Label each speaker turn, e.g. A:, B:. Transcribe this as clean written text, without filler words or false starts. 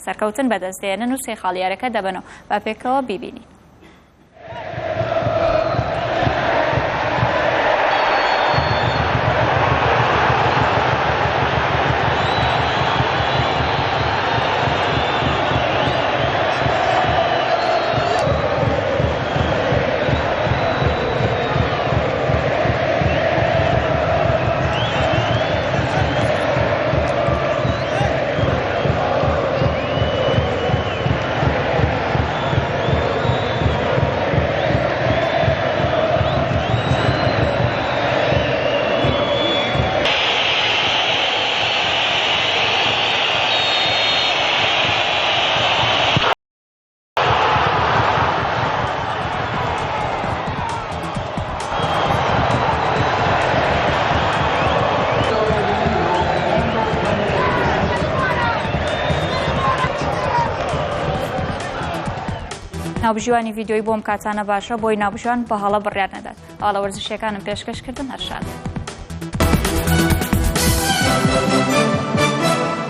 A: سەرکەوتن بەدەستدێنن و سێ خاڵیارەکە دەبنەوە با پێکەوە بیبینین. ناوبژیوانی ڤیدیۆی بۆم کاتانە باشە بۆی ناوبژیان بە هەڵە بڕیان نەدات. هەڵە وەرزشیەکانم پێشکەشکردن هەر شاد.